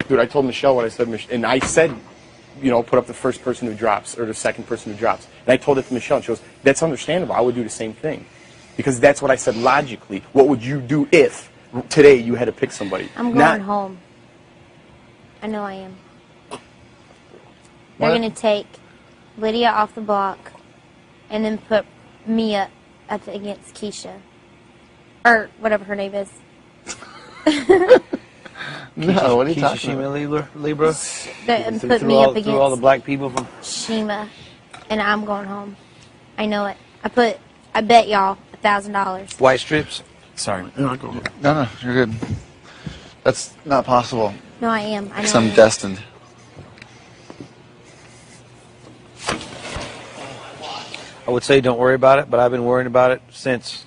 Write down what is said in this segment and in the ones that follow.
Dude, I told Michelle what I said, and I said, you know, put up the first person who drops, or the second person who drops. And I told it to Michelle, and she goes, that's understandable. I would do the same thing. Because that's what I said logically. What would you do if today you had to pick somebody? I'm going home. I know I am. They're going to take Lydia off the block and then put Mia up against Keisha. Or whatever her name is. No, what are you talking Shima about? Libra. And put me up against all the black people from Shima. And I'm going home. I know it. I bet y'all $1,000. white strips. Sorry. No, you're good. That's not possible. No, I am. I know. I'm destined. I would say don't worry about it, but I've been worrying about it since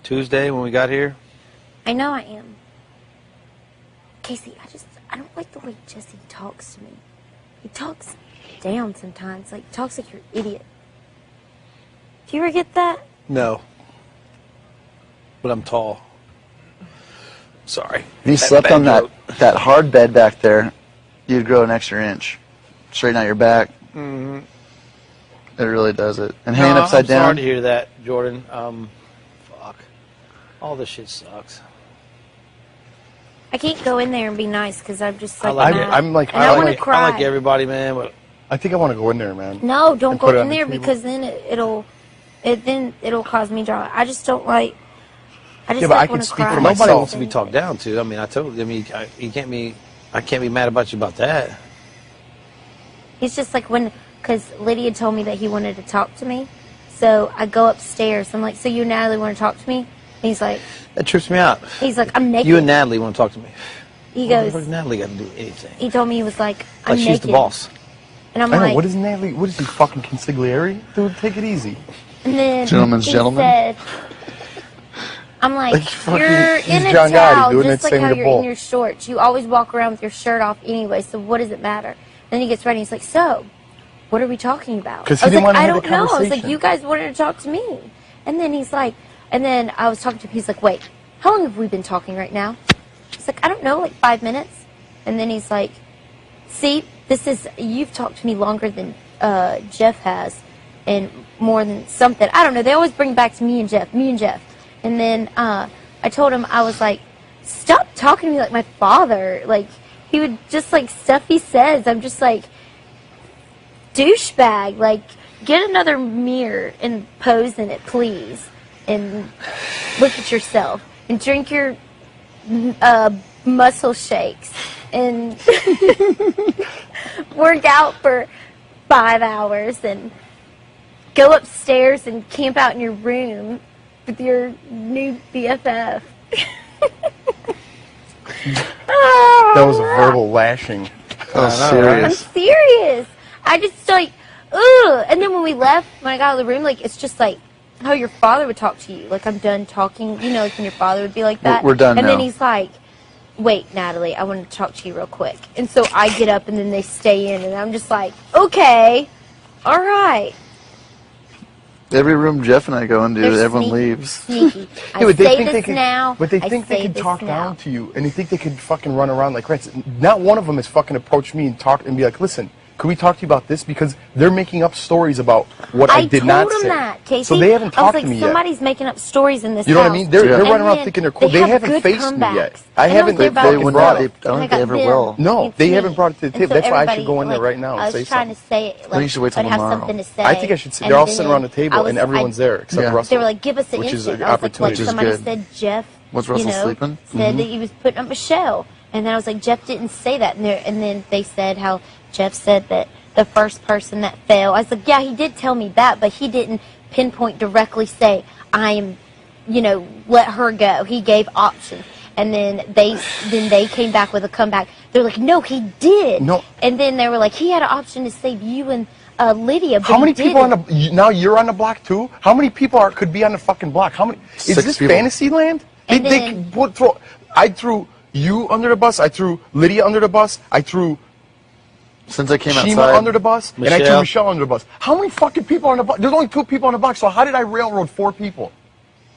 Tuesday when we got here. I know I am. Casey, I don't like the way Jesse talks to me. He talks down sometimes. Like, talks like you're an idiot. Do you ever get that? No. But I'm tall. Sorry. If you slept on that hard bed back there, you'd grow an extra inch. Straighten out your back. Mm-hmm. It really does it. And hanging upside down. I'm sorry to hear that, Jordan. Fuck. All this shit sucks. I can't go in there and be nice because I'm just like, I want to cry. I like everybody, man. But I think I want to go in there, man. No, don't go in there because then it'll cause me drama. I just don't like. I just I want can to speak cry. for nobody myself. wants to be talked down to. I mean, I can't be mad about you about that. He's just like because Lydia told me that he wanted to talk to me, so I go upstairs. I'm like, so you and Natalie want to talk to me? And he's like, That trips me out. he's like, I'm naked. You and Natalie want to talk to me. He What goes, does Natalie got to do anything? he told me he was like, I'm Like she's naked. the boss. And I'm I know, like, what is Natalie? What is he, fucking consigliere? Dude, take it easy. and then Gentleman's he gentleman? said, I'm like, fucking- you're he's in a John Gotti towel doing just that like same how to you're Bull. in your shorts. You always walk around with your shirt off anyway, so what does it matter? Then he gets ready, he's like, so, what are we talking about? 'Cause I he was didn't like, wanna I have don't the know. I was like, conversation. you guys wanted to talk to me. And then he's like, and then I was talking to him, he's like, wait, how long have we been talking right now? He's like, I don't know, like 5 minutes. And then he's like, see, you've talked to me longer than Jeff has, and more than something. I don't know, they always bring back to me and Jeff. And then I told him, I was like, stop talking to me like my father. Like, he would just, like, stuff he says, I'm just like, douchebag. Like, get another mirror and pose in it, please. And look at yourself. And drink your muscle shakes. And work out for 5 hours. And go upstairs and camp out in your room with your new BFF. That was a verbal lashing. Oh, I'm serious. serious. I just like, ugh. And then when we left, when I got out of the room, like, it's just like how your father would talk to you. Like, I'm done talking. You know, like when your father would be like that. We're done And now. then he's like, wait, Natalie, I want to talk to you real quick. And so I get up and then they stay in. And I'm just like, okay, all right. Every room Jeff and I go into, They're everyone sneaky, leaves. Sneaky. I Yeah, but they say think this they can, now. But they I think they say can this talk now. down to you, and they think they can fucking run around like rats. Not one of them has fucking approached me and talked and be like, "Listen, could we talk to you about this?" Because they're making up stories about what I did not say. I told them that, Casey. So they haven't talked to me yet. somebody's making up stories in this You know what I house. mean? They're Yeah. running And around then thinking they're cool. they They have haven't good faced me comebacks. yet. I And haven't they're about fucking to brought go. it. I don't And think got they ever them. will. No, It's they me. haven't brought it to the And table. so That's why I should everybody, go in there like, right now and I was say trying something. to say it. Like, you should wait till I'd have tomorrow. something to say. I think I should sit. And They're all then sitting around the table, and everyone's there except Yeah. Russell. They were like, give us an which is instant. an I was like, opportunity. what, Which is somebody good. said Jeff, Was Russell sleeping? said that he was putting up Michelle. And then I was like, Jeff didn't say that. And then they said how Jeff said that the first person that fell. I was like, yeah, he did tell me that, but he didn't pinpoint directly say, I am, let her go. He gave options. And then they came back with a comeback. They're like, no, he did. No. And then they were like, he had an option to save you and Lydia, but How many he people didn't. now you're on the block too? How many people could be on the fucking block? How many? Is 6 this people. fantasy land? And They then- could throw. I threw you under the bus. I threw Lydia under the bus. I threw Since I came Shima outside. under the bus, and I threw Michelle. Michelle under the bus. How many fucking people are on the block? There's only 2 people on the block, so how did I railroad 4 people?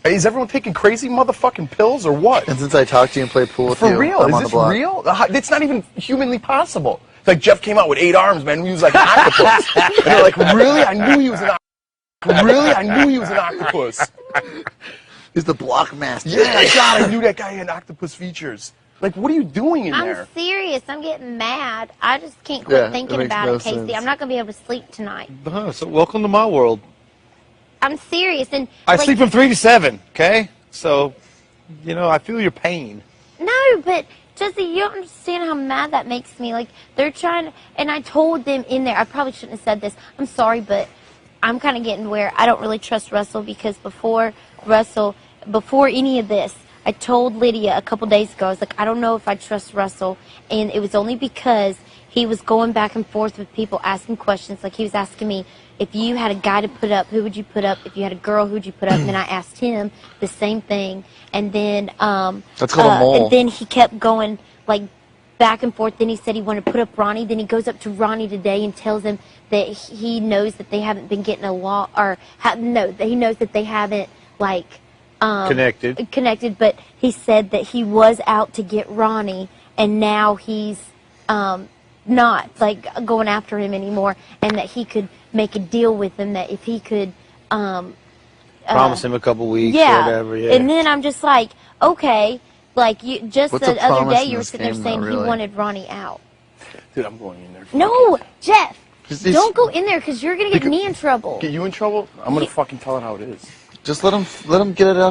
Is everyone taking crazy motherfucking pills or what? And since I talked to you and played pool with you, For real? I'm Is on the this block. real? It's not even humanly possible. It's like Jeff came out with 8 arms, man. He was like an octopus. And they're like, really? I knew he was an octopus. Really? I knew he was an octopus. He's the block master. Yeah, God, I knew that guy had octopus features. Like, what are you doing in there? I'm serious. I'm getting mad. I just can't quit Yeah, thinking that makes about no it, Casey. sense. I'm not going to be able to sleep tonight. So welcome to my world. I'm serious. And I sleep from 3 to 7, okay? So, I feel your pain. No, but Jesse, you don't understand how mad that makes me. Like, they're trying to, and I told them in there, I probably shouldn't have said this. I'm sorry, but I'm kind of getting where I don't really trust Russell because before any of this, I told Lydia a couple days ago, I was like, I don't know if I trust Russell. And it was only because he was going back and forth with people asking questions. Like, he was asking me, if you had a guy to put up, who would you put up? If you had a girl, who would you put up? And then I asked him the same thing. And then, That's called a mole. and then he kept going, like, back and forth. Then he said he wanted to put up Ronnie. Then he goes up to Ronnie today and tells him that he knows that they haven't been getting along, or that he knows that they haven't, like, connected, but he said that he was out to get Ronnie, and now he's not, like, going after him anymore, and that he could make a deal with him, that if he could Promise him a couple weeks or whatever. Yeah. And then I'm just like, okay, like, you just What's the a other promise day in you were this sitting there game, saying though, he really? wanted Ronnie out. Dude, I'm going in there. No, Jeff, He's- don't go in there because you're gonna get me in trouble. Get you in trouble? I'm going to fucking tell it how it is. Just let him get it out.